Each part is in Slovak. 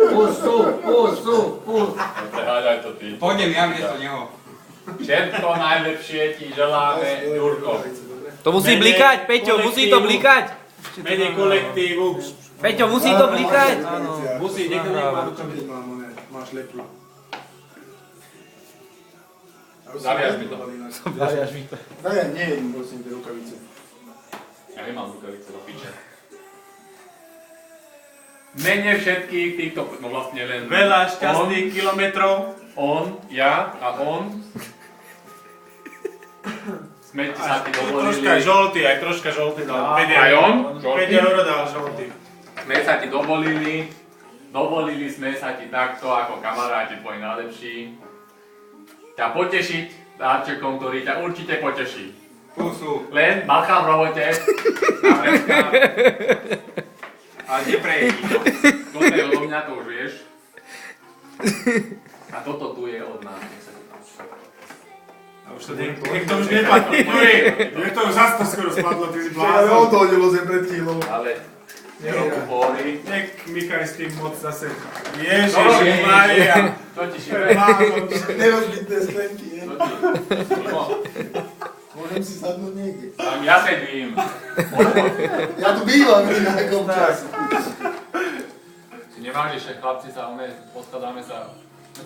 Pus. Hľadaj to ty. Pôjdem ja miesto neho. Všetko najlepšie ti želáme, Ďurko. To musí blikať, Peťo, musí to blikať. Mene kolektívu. Peťo, musí to blikať. Musí, niekto nemá rukavicu. Máš lepšiu. Zaviaž mi to. Daj, nie je prosím tie rukavice. Ja nemám rukavice do piče. Mene všetkých týchto, no vlastne len Veľa šťastných kilometrov. on, ja a on. Sme sa ti dovolili. Troška žoltý dal. Aj on? 5 eur dal žoltý. Sme sa ti dovolili sme sa ti takto ako kamaráti tvoji najlepší ťa potešiť dáčekom, ktorý ťa určite poteší. Pusu. Len bacha v robote, na vrecka. A neprejdi to. Toto je odo mňa, to už vieš. A toto tu je od nás. A už to niekto už nepadlo. Je to už zase to skoro spadlo, ty si Ale blázon. on to hodilo zem pred chvíľou. Ale nerobu póry. Nech Michal s tým moc zase. Ježiš Maria. To ti šibe. Nerozbitné sklenky, je. No, Môžem si sadnúť niekde. tam ja sedím. Ja tu bývam na akom čase. Si nevážiš, že chlapci sa poskladáme sa.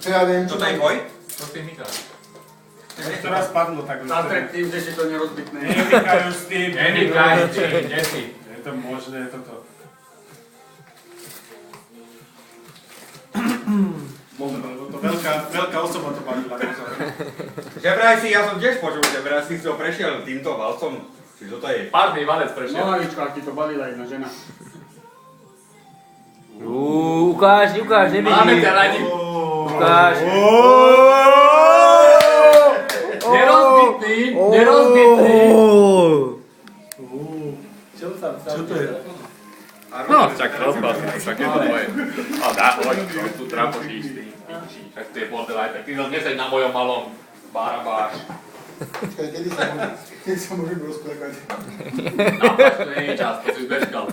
Čo ja viem, čo Toto je tvoj? To si Michal. To raz spadlo tak. Tým, že si to nerozbitné. Nemykajú s tým. Nemykaj, kde si? Je to možné toto. To veľká osoba to padla. Že vraj si, ja som tiež počul, že vraj si to prešiel týmto valcom. Či toto je? Párny valec prešiel. Nohavička ti to balila jedna žena. Ukáž, Máme nevidím. ťa radi. Ukáž. Nerozbitný. Čo to je? No, čak rozbal si, však je to moje. A dá, hoď, tu trapotíš ty. Tak to je bordel aj tak. Ty zase neseď na mojom malom barabáš. Počkaj, kedy sa môžem rozplakať? Napač, to nie je čas, to si už bežkal.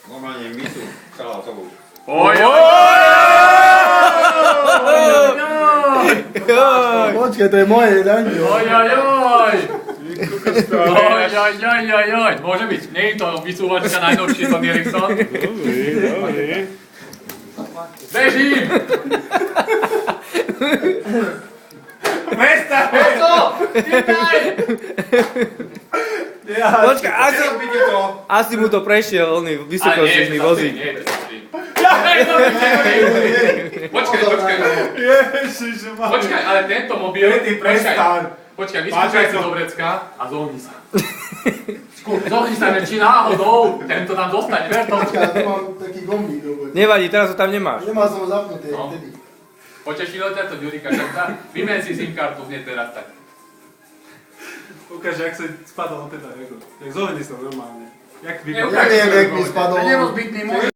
Normálne misu salátovú. Oj, Počkaj, to je moje, Daňo. Oj. Môže byť, nie je to vysúvačka najnovšie Sony Ericsson. Bežím! Prestaň! Peco! Čítaj! Počkaj, asi mu to prešiel, oný vysokočížny vozík. Počkaj. Počkaj, ale tento mobil... Počkaj, vyskúšaj si do vrecka a zohni sa. Zohni sa, či náhodou tento nám dostane, ver to. Počkaj, ja tu mám taký gombík. Nevadí, teraz ho tam nemáš. Nemal som ho zapnuté No. vtedy. Potešilo ťa to, Ďurika, však vymen si SIM kartu hneď teraz tak. Ukáž, jak sa spadol teda. Tak zohni sa normálne. Jak Ja neviem, jak mi spadol. Nerozbitný môj.